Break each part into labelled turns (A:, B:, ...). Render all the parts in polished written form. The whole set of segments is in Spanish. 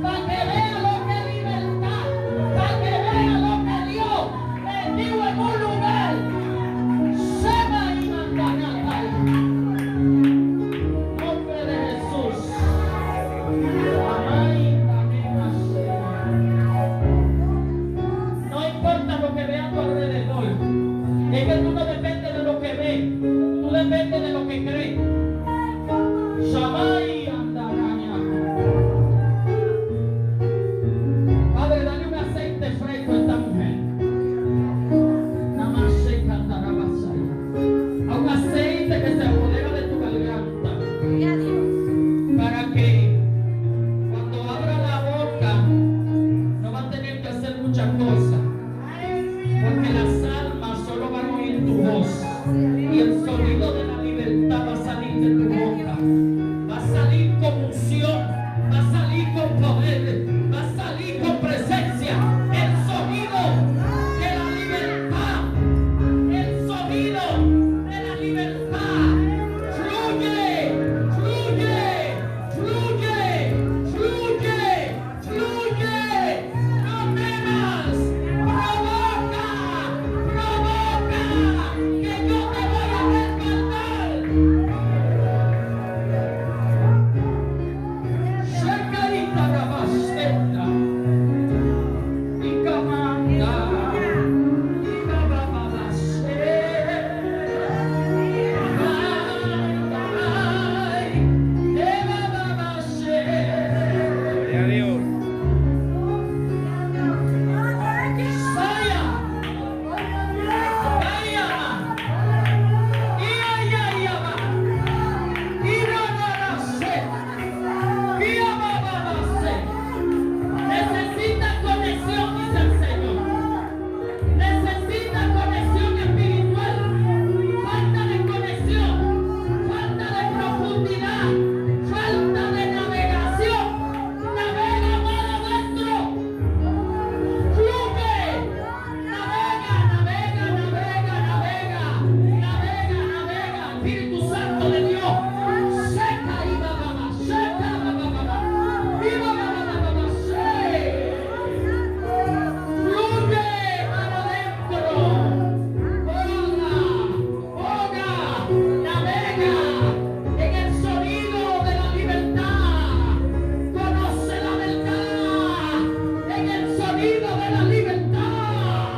A: para que vea lo que es libertad, para que vea lo que Dios le dio en un lugar. Sema y Mandanatai. Nombre de Jesús. Amén. No importa lo que vea a tu alrededor. Es que tú no dependes de lo que ves, tú dependes de lo que crees. Shamay andaraña. Padre, dale un aceite fresco a esta mujer. Namase cantarabasaya. A un aceite que se apodera de tu garganta. Para que cuando abra la boca no va a tener que hacer muchas cosas. Porque las almas solo van a oír tu voz. Y el sonido de la libertad va a salir de tu boca. Va a salir con unción, va a salir con poder, va a salir con presencia. El sonido de la libertad, el sonido de la libertad. Fluye, fluye, fluye, fluye, fluye. No temas, provoca, provoca, que yo te voy a respaldar. Shekarita rabaseta, y comanda, y bababase, ay, de bababase.
B: Gloria a Dios.
A: Saya, Ayama, Iyayayama, Iranarase, Iyabababase. Necesitas conexión, dice el Señor. Necesitas conexión espiritual. Falta de conexión, falta de profundidad, falta de navegación. Navega más adentro. Fluye, navega, navega, navega, navega, navega, navega, Espíritu Santo de Dios. Seca y bababa, seca, bababa, y bababa, fluye para adentro. Oga, navega en el sonido de la libertad. Conoce la verdad en el sonido de la libertad.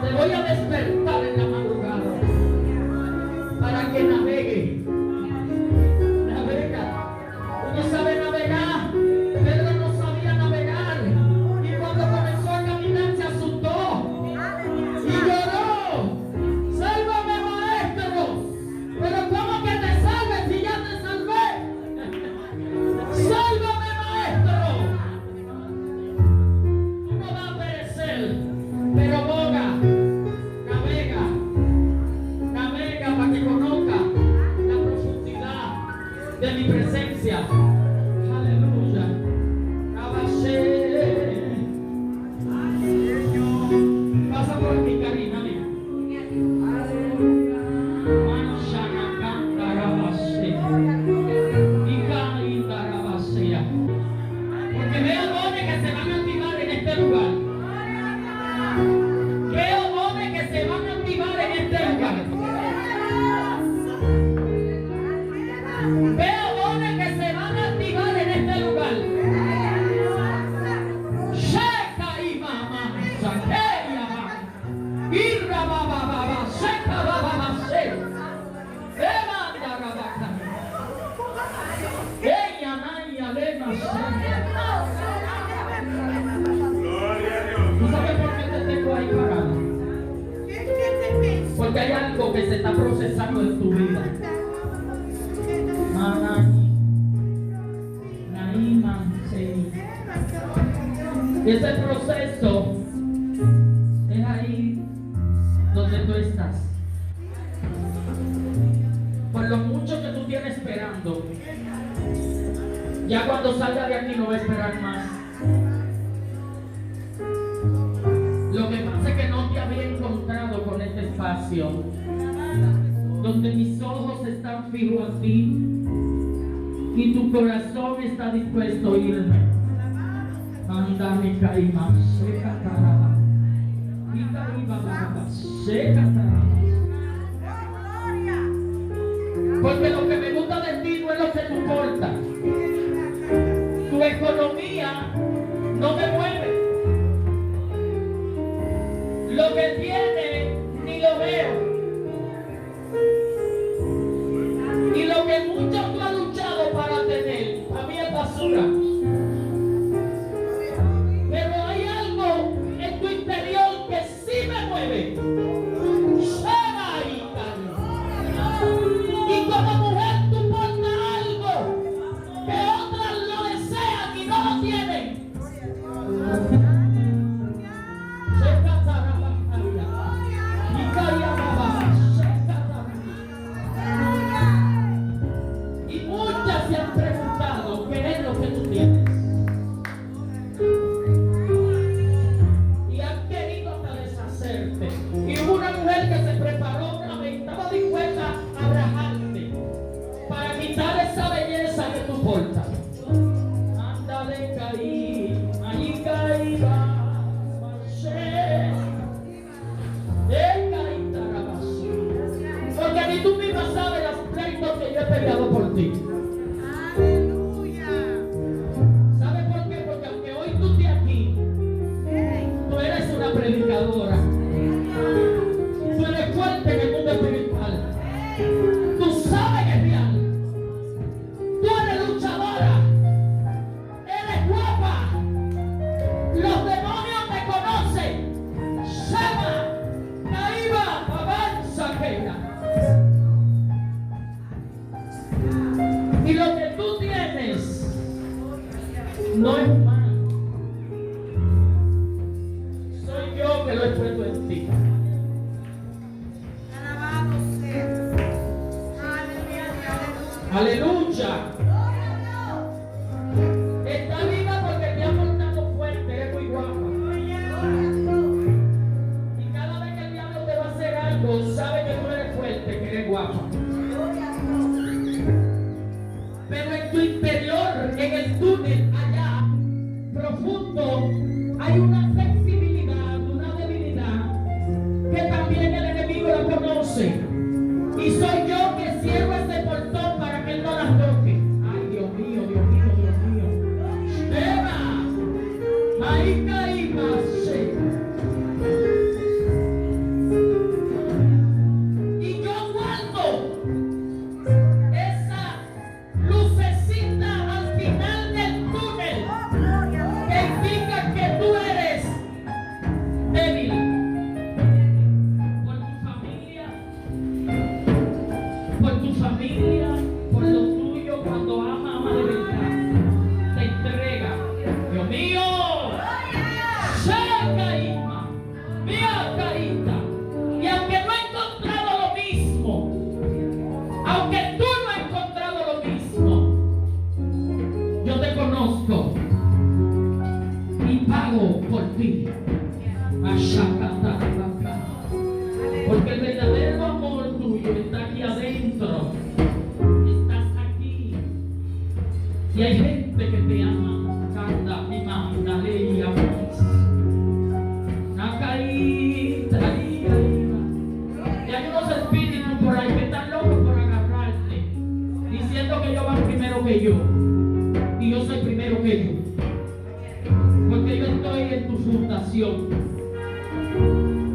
A: Te voy a despertar en la madrugada para que navegue. Navega. Uno sabe navegar. Pedro no sabía navegar. Y cuando comenzó a caminar se asustó. Y lloró. Sálvame, maestro. Pero ¿cómo que te salves si ya te salvé? Sálvame, maestro. Tú no vas a perecer, pero boga, navega, navega para que conozca la profundidad de mi presencia. Aleluya. Navashe. Pasa por aquí, Karina, mira. Manshanakantarabashe. Ikaintarabasea. Porque veo dones que se van a activar en este lugar. Veo dones que se van a activar en este lugar. Veo dones que se van a activar en este lugar. Sheka y mama, saqueya, irra bababa, seca bababa, seca. Demanda rabaca. Ella naya lema seca.
B: Gloria a Dios.
A: ¿Tú sabes por qué te tengo ahí parado? Porque hay algo que se está procesando en tu vida. Y ese proceso es ahí donde tú estás. Por lo mucho que tú tienes esperando, ya cuando salga de aquí no va a esperar más. Lo que pasa es que no te había encontrado con este espacio donde mis ojos están fijos a ti, y tu corazón está dispuesto a oírme. Andame caima, seca taraba. Y caíba baraba, seca taraba. Porque lo que me gusta de ti no es lo que tú portas. Tu economía no me mueve. Lo que tiene ni lo veo. Y lo que mucho tú has luchado para tener, a mí es basura. Pero hay algo en tu interior que sí me mueve. Y como mujer tú portas algo que otras lo desean y no lo tienen. Y muchas se han preguntado qué es lo que tú tienes. Y han querido hasta deshacerte. Y hubo una mujer que se preparó una vez, estaba dispuesta a abrazarte para quitar esa belleza que tú portas. Ándale, caí, ahí caíba. Porque ni tú misma sabes los pleitos que yo he peleado por ti.
C: Aleluya.
A: ¿Sabes por qué? Porque aunque hoy tú estés aquí, tú eres una predicadora. Tú eres fuerte en el mundo espiritual. Tú sabes que es real. Tú eres luchadora. Eres guapa. Los demonios te conocen. Shema, Naiva, avanza, Keira. Y lo que tú tienes no es humano. Soy yo que lo he puesto en ti.
C: Alabado sea. Aleluya.
A: Aleluya. Está viva porque te ha portado fuerte, eres muy guapa. Y cada vez que el diablo te va a hacer algo, sabe que tú eres fuerte, que eres guapa. Pero en tu interior, en el túnel allá, profundo, hay una sensibilidad, una debilidad, que también el enemigo la conoce. Y soy yo que cierro ese portón para que él no las toque. Ay, Dios mío, Dios mío, Dios mío. Eva, ahí caí más. Y yo guardo esa lucecita al final del túnel que indica que tú eres débil por tu familia, por lo tuyo. Cuando ama de verdad, te entrega. Dios mío, seca Isma, mía carita. Y aunque no he encontrado lo mismo, aunque tú no has encontrado lo mismo, yo te conozco y pago por ti. Porque el verdadero amor tuyo está aquí adentro. Estás aquí. Y hay gente que te ama. Canta, mi manda, leia, y hay unos espíritus por ahí que están locos por agarrarte, diciendo que ellos van primero que yo. Y yo soy primero que ellos. Porque yo estoy en tu fundación.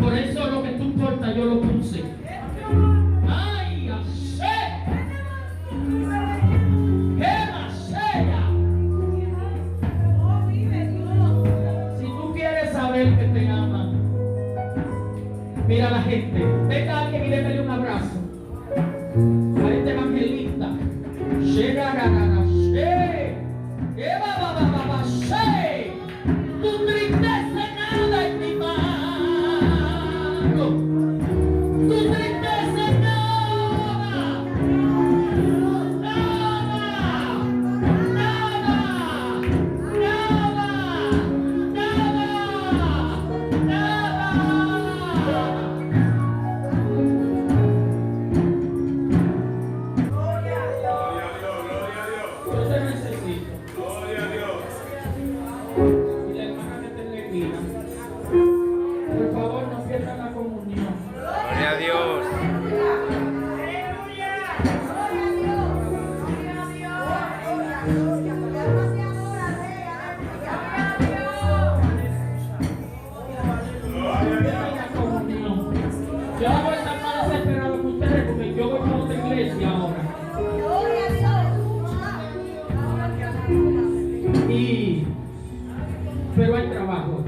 A: Por eso lo que tú portas yo lo puse. ¡Ay, así! ¡Qué masera! Si tú quieres saber que te aman, mira a la gente. Venga alguien y déjale un abrazo a este evangelista. Tu tristeza nada en mi La comunión. Yo hago esta más desesperado que ustedes porque yo voy a otra iglesia ahora. Pero hay trabajo.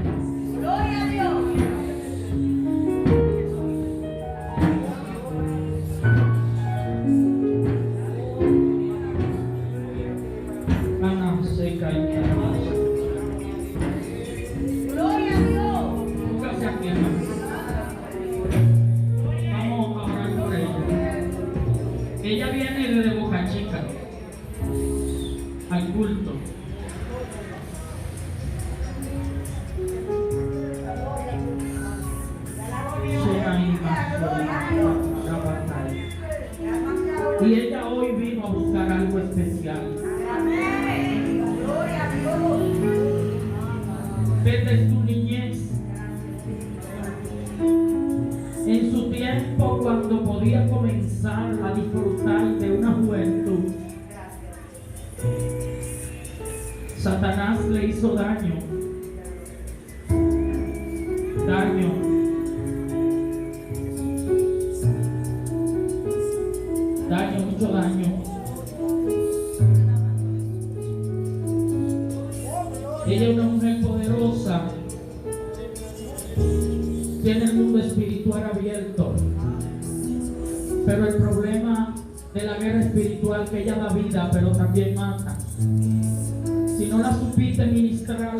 A: Ana seca y póngase aquí, hermano. Vamos a orar por ella. Ella viene desde Boca Chica al culto. Y ella hoy vino a buscar algo especial. Desde su niñez, en su tiempo cuando podía comenzar a disfrutar de una juventud, Satanás le hizo daño, mucho daño. Ella es una mujer poderosa, tiene el mundo espiritual abierto, pero el problema de la guerra espiritual es que ella da vida, pero también mata. Si no la supiste ministrar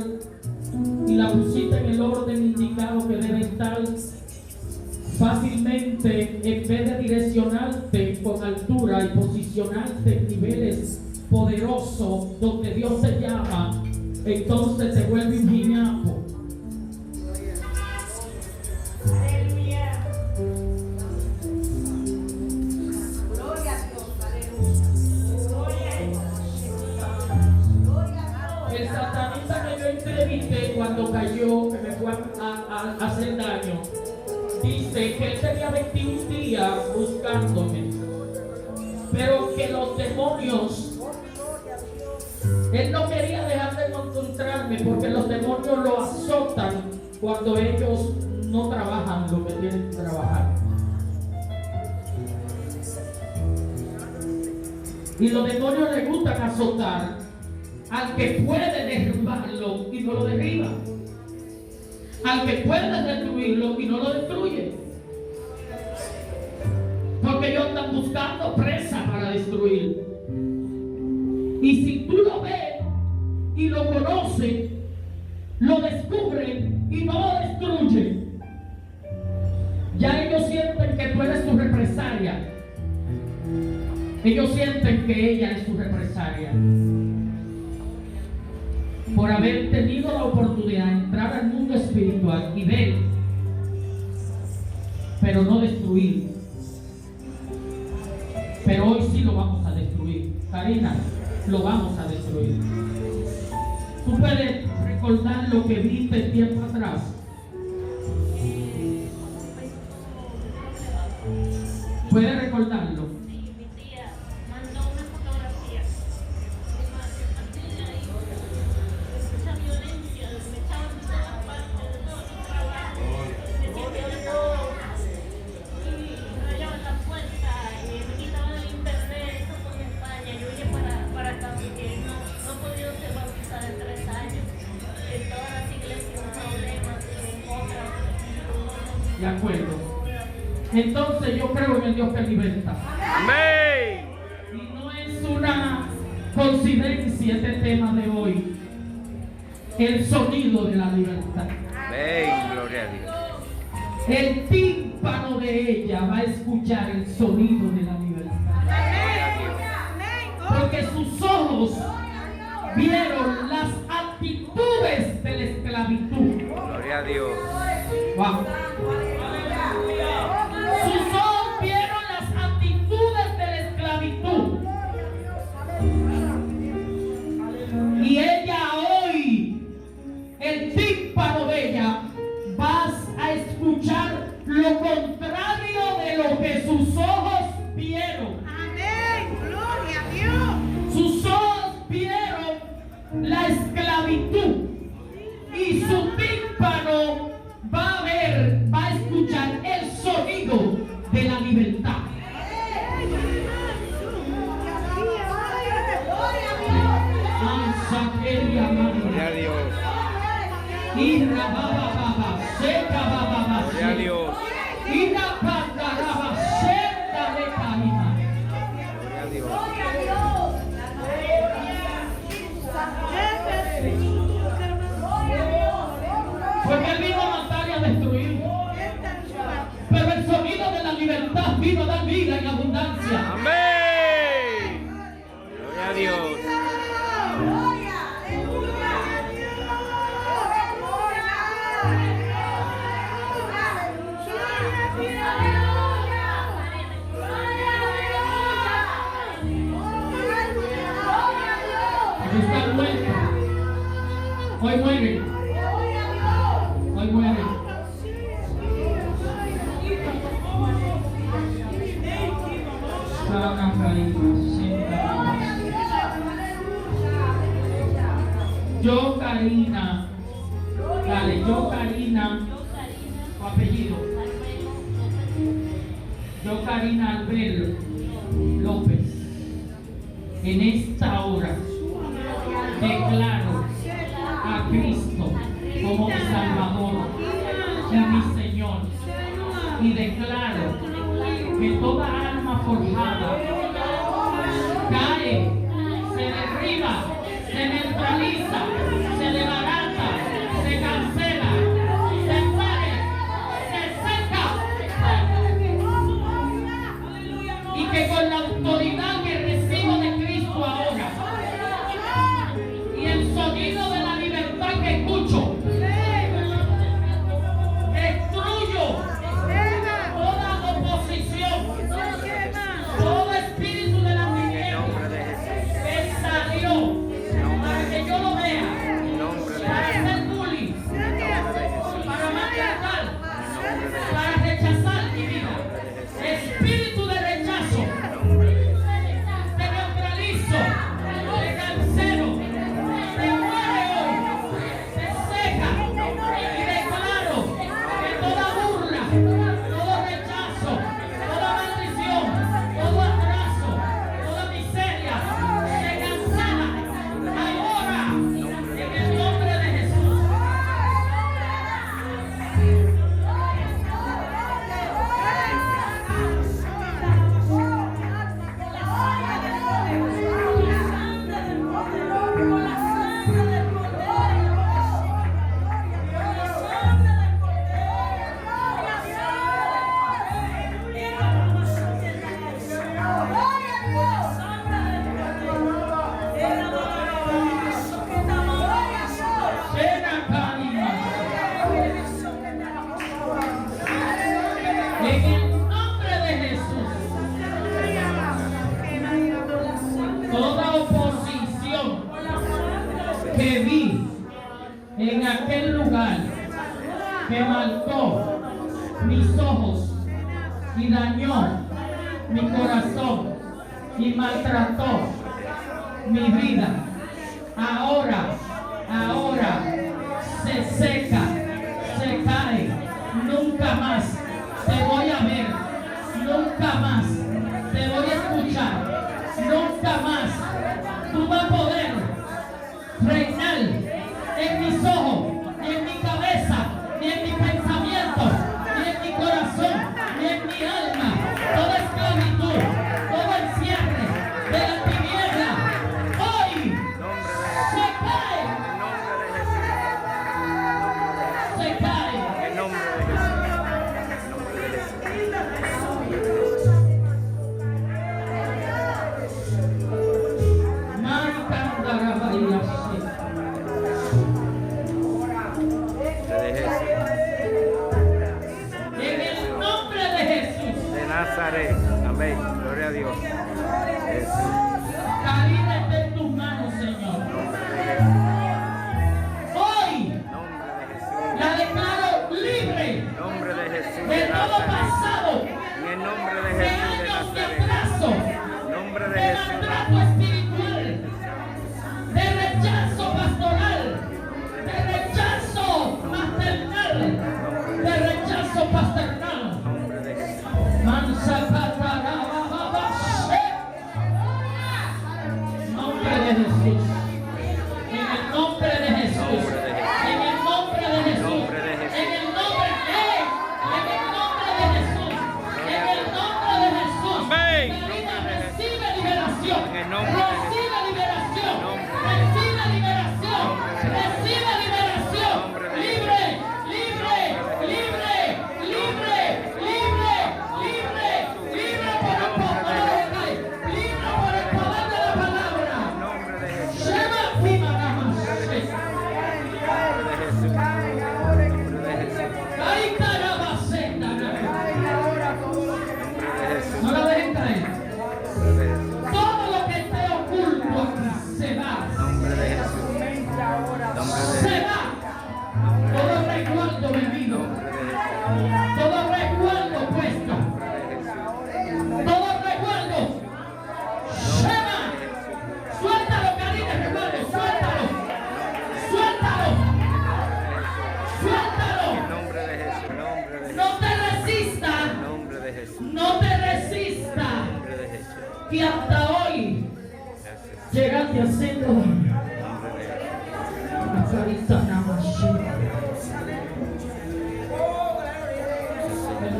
A: y la pusiste en el orden indicado que debe estar, fácilmente, en vez de direccionarte con altura y posicionarte en niveles poderosos donde Dios te llama, entonces te vuelve un guiñapo. El satanista que yo entrevisté cuando cayó, que me fue a hacer daño, dice que él tenía 21 días buscándome, pero que los demonios, él no quería dejar de encontrarme porque los demonios lo azotan cuando ellos no trabajan lo que tienen que trabajar. Y los demonios les gustan azotar al que puede derribarlo y no lo derriba, al que puede destruirlo y no lo destruye, porque ellos están buscando presa para destruir. Y si tú lo ves y lo conoces, lo descubren y no lo destruyen, ya ellos sienten que tú eres su represalia. Ellos sienten que ella es su represalia por haber tenido la oportunidad de entrar al mundo espiritual y ver, pero no destruir. Pero hoy sí lo vamos a destruir. Karina, lo vamos a destruir. Tú puedes recordar lo que viste tiempo atrás. ¿Puedes recordarlo? De acuerdo. Entonces yo creo en el Dios que liberta.
B: Amén.
A: Y no es una coincidencia este tema de hoy. El sonido de la libertad.
B: Amén. Gloria a Dios.
A: El tímpano de ella va a escuchar el sonido de la libertad. Porque sus ojos vieron las actitudes de la esclavitud.
B: Gloria a Dios.
A: Wow. Sus ojos vieron las actitudes de la esclavitud. Y ella hoy, el tímpano de ella, vas a escuchar lo contrario de lo que sus ojos vieron.
C: Amén. Gloria a Dios.
A: Sus ojos vieron la esclavitud y su tímpano va a escuchar el sonido de la libertad.
B: Gloria a Dios.
A: Y rababa, seca bababa,
B: Gloria a Dios.
A: y la pandaraba, seca de caima.
B: Gloria a Dios.
A: Porque él vino a matar y a destruir. Pero el sonido de la libertad vino a dar vida en abundancia.
B: Amén. Gloria a Dios.
A: Aquí está el muerto. Hoy muere. Hoy muere. Yo, Karina. Dale, yo, Karina. Tu apellido. Yo, Karina Albert López. En esta hora declaro a Cristo como mi Salvador y mi Señor. Y declaro que toda alma forjada cae, se derriba, se neutraliza, se desbarata, se cancela, se muere, se seca. Y que con la autoridad que recibo de Cristo ahora y el sonido de la libertad que escucho, destruyo toda oposición, todo espíritu de la tiniebla que salió para que yo lo vea, para hacer bullying, para maltratar, para rechazar mi vida. Espíritu de rechazo, te neutralizo, te cancelo, te muere hoy, te seca y declaro que toda burla, todo rechazo, toda maldición, todo atraso, toda miseria se cancela ahora en el nombre de Jesús. En el nombre de Jesús, toda oposición que vi en aquel lugar que marcó mis ojos y dañó mi corazón y maltrató mi vida, ahora se seca, se cae, nunca más te voy a ver, nunca más te voy a escuchar, nunca más tú vas a poder reinar en mis ojos, ni en mi cabeza, ni en mi pensamiento, ni en mi corazón, ni en mi alma. Toda esclavitud, todo encierre de la tiniebla, hoy se cae, se cae.
B: En nombre de Jesús. Nombre de Jesús. Nombre de
A: Se va todo recuerdo vivido,
B: Nombre de Jesús.
A: todo recuerdo puesto, todo recuerdo. Se va. Suéltalo, Karina, recuerdo, suéltalo. Suéltalo. Suéltalo.
B: Nombre de Jesús. Nombre de Jesús.
A: No te resistas.
B: Nombre de Jesús.
A: No te resistas.
B: Nombre de Jesús.
A: Que hasta hoy
B: Gracias.
A: llegaste haciendo daño.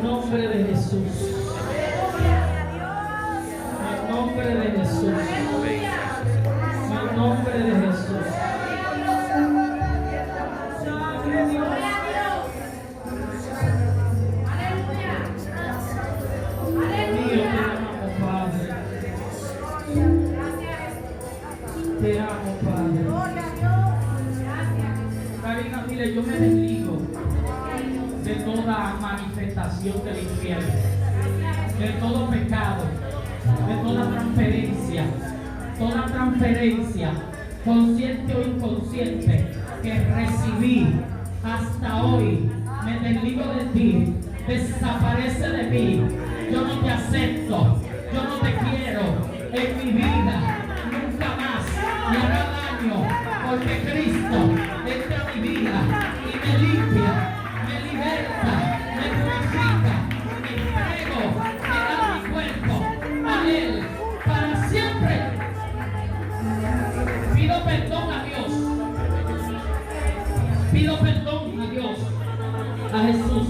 B: Nombre de Jesús.
A: En nombre de Jesús. En nombre de Jesús. En nombre de Jesús. Mío, te amo, Padre. Te amo, Padre. Karina, mire, yo me desligo de toda manifestación del infierno, de todo pecado, de toda transferencia, consciente o inconsciente, que recibí hasta hoy. Me desligo de ti, desaparece de mí. Yo no te acepto, yo no te quiero en mi vida, nunca más me hará daño, porque Cristo entra a mi vida y me limpia, me liberta, me purifica, me entrego, me da mi cuerpo a Él para siempre. Pido perdón a Dios, pido perdón a Dios, a Jesús,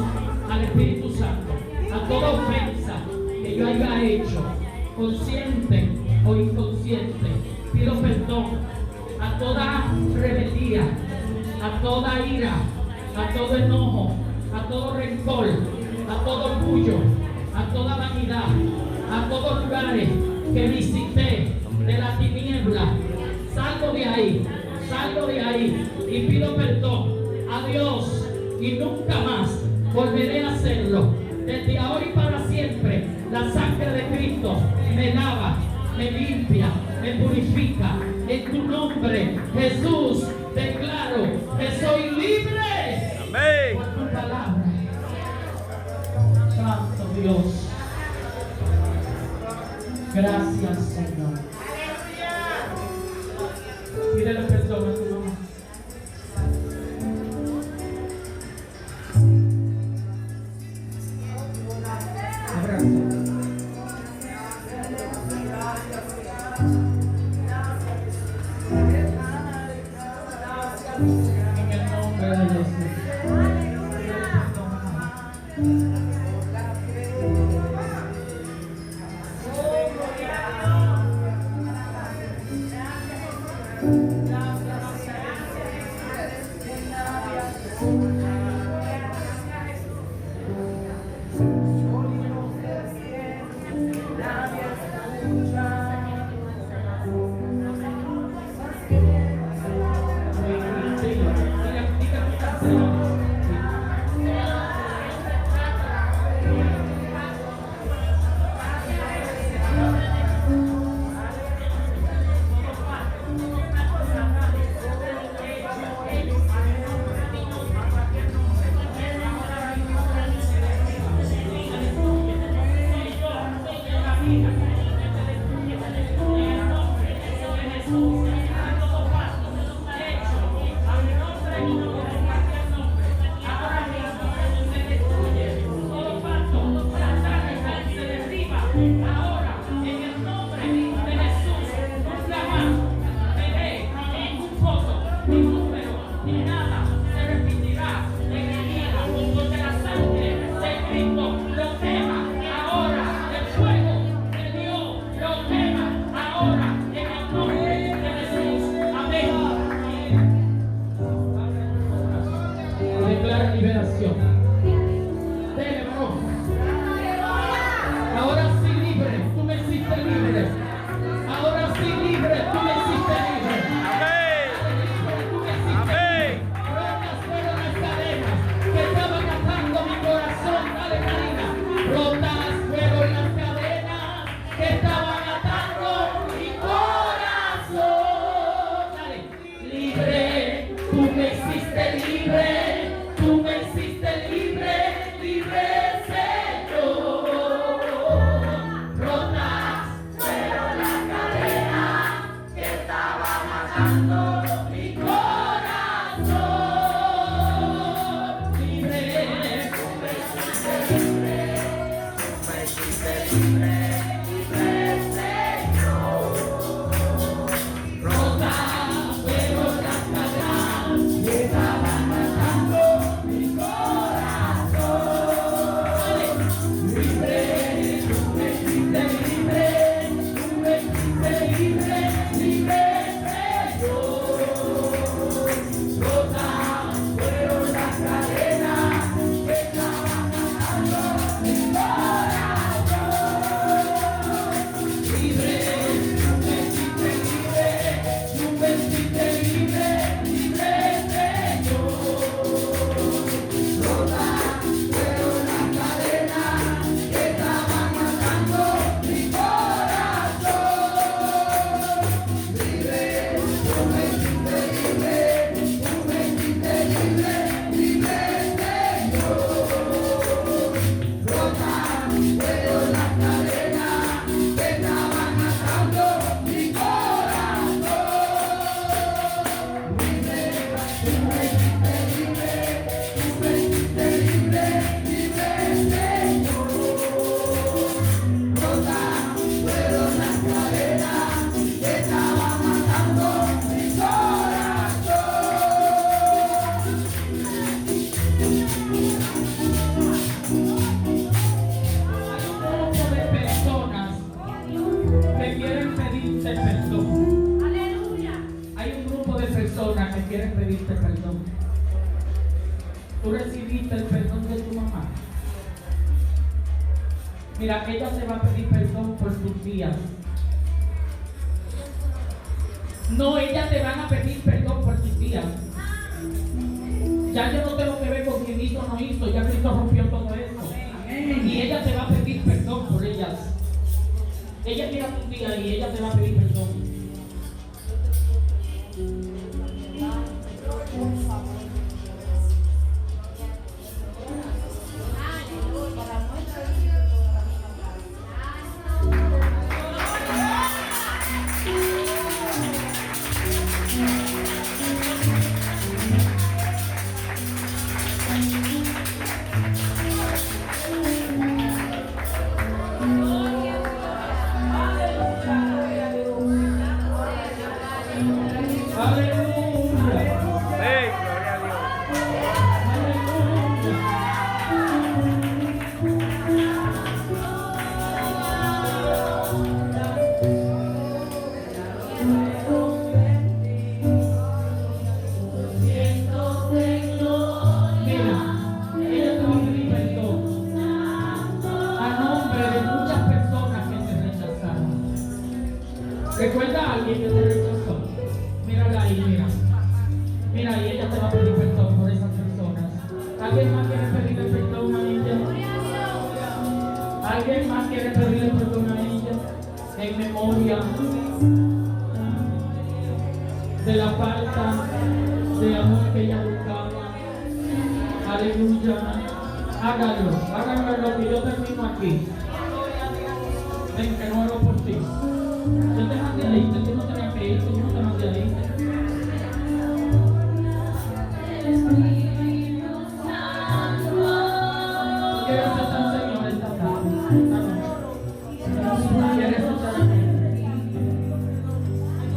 A: al Espíritu Santo, a toda ofensa que yo haya hecho, consciente o inconsciente. Pido perdón a toda rebeldía, a toda ira, a todo enojo, a todo rencor, a todo orgullo, a toda vanidad, a todos lugares que visité de la tiniebla. Salgo de ahí y pido perdón a Dios y nunca más volveré a hacerlo. Desde ahora y para siempre, la sangre de Cristo me lava, me limpia, me purifica. En tu nombre, Jesús, declaro que soy libre.
B: Amén.
A: Por tu palabra. Santo Dios. Gracias, Señor. Pídele perdón a tu mamá. Abrazo. En el nombre de Jesús. quieren pedirte perdón. Tú recibiste el perdón de tu mamá. Mira, ella te va a pedir perdón por tus días. No, ella te van a pedir perdón por tus días. Ya yo no tengo que ver con quien hizo o no hizo, ya Cristo rompió todo eso. Y ella te va a pedir perdón por ellas. Ella mira tus días y ella te va a pedir perdón. ¿Recuerda a alguien que te rechazó? Mírala ahí, mira. Mira, y ella te va a pedir perdón por esas personas. ¿Alguien más quiere pedirle perdón a ella? ¿Alguien más quiere pedirle perdón a ella? En memoria de la falta de amor que ella buscaba. Aleluya. Hágalo lo que yo termino aquí. Ven, que no hago por ti. Yo te mandé ahí, tú no tenías que ir, yo no te mandé ahí. ¿Quieres aceptar al Señor esta tarde? ¿Quieres aceptar al Señor?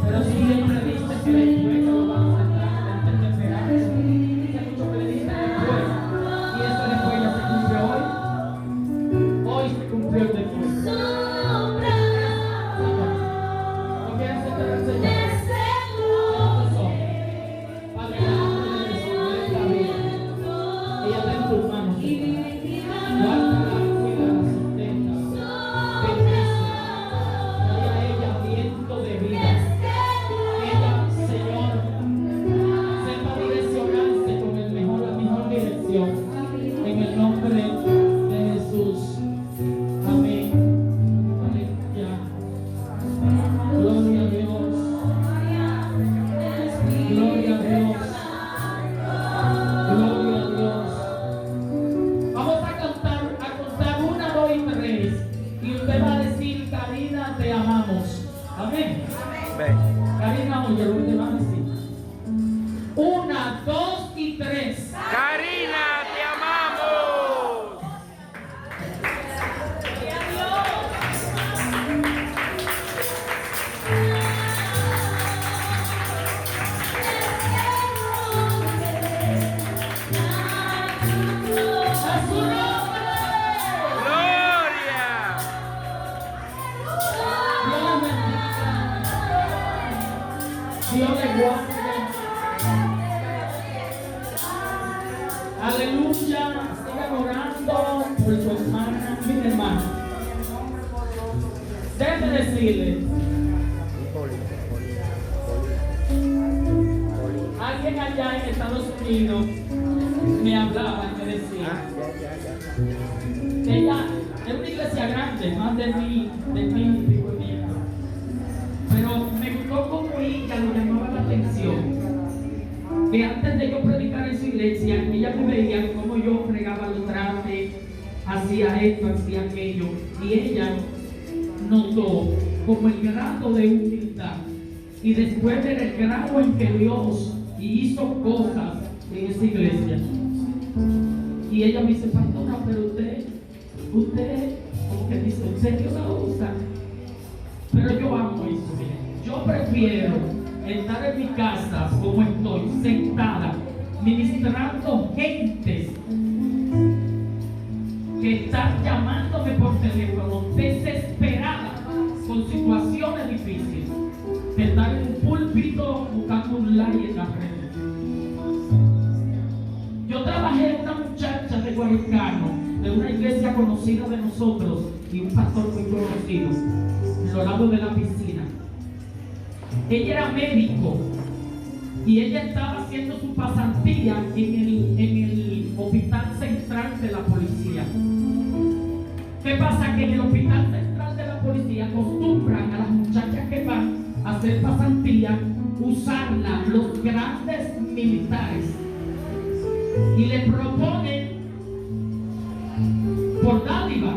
A: Pero si siempre dices que después que lo vas a aceptar, antes de esperar, dice mucho que le dice después. Y eso después ya se cumplió hoy. Hoy se cumplió el después. ¿No quieres aceptar al Señor? 1, 2 y 3.
B: Karina, te amamos.
A: ¡A su nombre!
B: Gloria.
A: Dios le guarde. Aleluya. Sigan orando por su hermana, mi hermano. Déjeme decirle. Alguien allá en Estados Unidos me hablaba y me decía que ella es una iglesia grande, más de mil y pico miembros. Pero me gustó como ella lo llamaba la atención. Que antes de yo predicar en su iglesia, ella me veía cómo yo fregaba los trastes, hacía esto, hacía aquello. Y ella notó como el grado de humildad. Y después ver el grado en que Dios hizo cosas en esa iglesia. Y ella me dice, pastora, pero usted, como que dice, usted Dios la usa. Pero yo amo eso, mire. Yo prefiero estar en mi casa como estoy, sentada, ministrando gentes que están llamándome por teléfono, desesperadas, con situaciones difíciles, que están en un púlpito buscando un like en la red. Yo trabajé en una muchacha de Guaricano, de una iglesia conocida de nosotros y un pastor muy conocido, en los lados de la piscina. Ella era médico y ella estaba haciendo su pasantía en el hospital central de la policía. ¿Qué pasa? Que en el hospital central de la policía acostumbran a las muchachas que van a hacer pasantía usarla los grandes militares y le proponen por dádiva.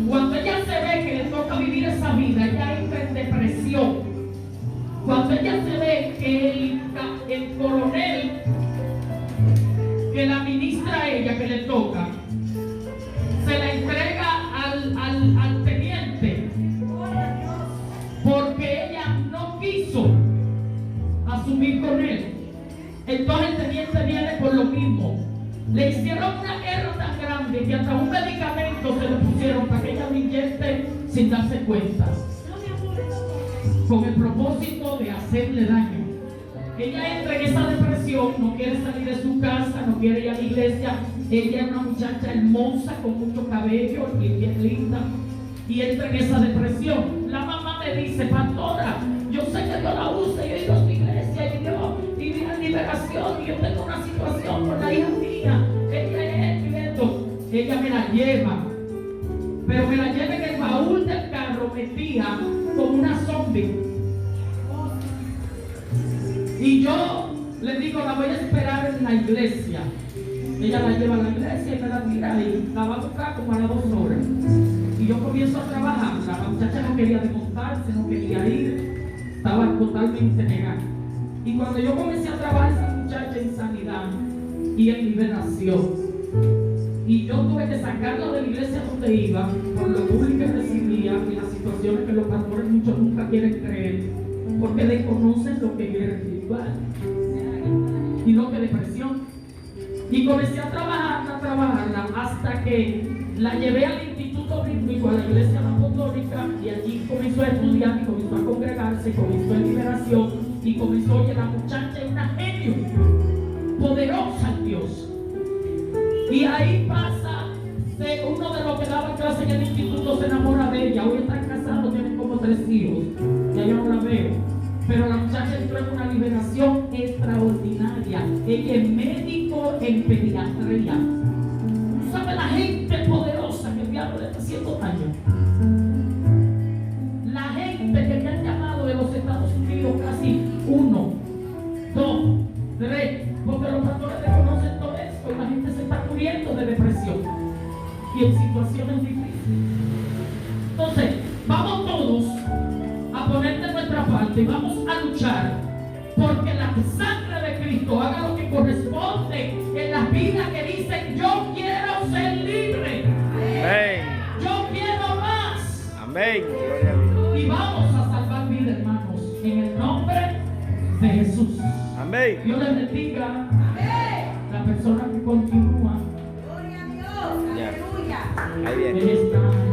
A: Cuando ella se ve que le toca vivir esa vida, ella entra en depresión. Cuando ella se ve que el coronel que la ministra a ella, que le toca, se la entrega al teniente, porque ella no quiso asumir con él. Entonces el teniente viene por lo mismo. Le hicieron una guerra tan grande que hasta un medicamento se le pusieron para que ella lo inyecte sin darse cuenta, con el propósito de hacerle daño. Ella entra en esa depresión, no quiere salir de su casa, no quiere ir a la iglesia. Ella es una muchacha hermosa con mucho cabello y bien linda, y entra en esa depresión. La mamá me dice, pastora, yo sé que Dios la usa, yo he ido a su iglesia y Dios y vi la liberación, y yo tengo una situación con la hija mía, ella es esto y esto. Ella me la lleva, pero me la lleva en el baúl del carro metida como una zombie. Y yo le digo, la voy a esperar en la iglesia. Ella la lleva a la iglesia y me la tira y la va a buscar como a las 2 horas. Y yo comienzo a trabajar. La muchacha no quería desmontarse, no quería ir, estaba totalmente negada. Y cuando yo comencé a trabajar esa muchacha en sanidad y en liberación, y yo tuve que sacarla de la iglesia donde iba por lo público que recibía y las situaciones que los pastores muchos nunca quieren creer, porque desconocen lo que es espiritual y lo que es depresión. Y comencé a trabajarla hasta que la llevé al instituto bíblico, a la iglesia apostólica, y allí comenzó a estudiar y comenzó a congregarse, comenzó en liberación y comenzó, oye, la muchacha es una genio, poderosa en Dios. Y ahí pasa, uno de los que daba clase en el instituto se enamora de ella. Hoy están casados, tienen como 3 hijos, ya yo no la veo. Pero la muchacha entró en una liberación extraordinaria. Ella es médico en pediatría. ¿Sabe la gente poderosa que el diablo le está haciendo daño? La gente que me han llamado de los Estados Unidos, casi 1, 2, 3, porque los pastores reconocen todo esto. La gente se está muriendo de depresión y en situaciones difíciles. Entonces, vamos todos a poner de nuestra parte y vamos a luchar porque la sangre de Cristo. Haga lo que corresponde en las vidas que dicen: yo quiero ser libre.
B: Amén.
A: Yo quiero más.
B: Amén. Gloria a Dios.
A: Y vamos a salvar vidas, hermanos, en el nombre de Jesús.
B: Amén.
A: Dios les bendiga. La persona que continúa
C: Gloria a Dios.
B: Ya.
C: Aleluya.
B: Ahí viene.
A: es esta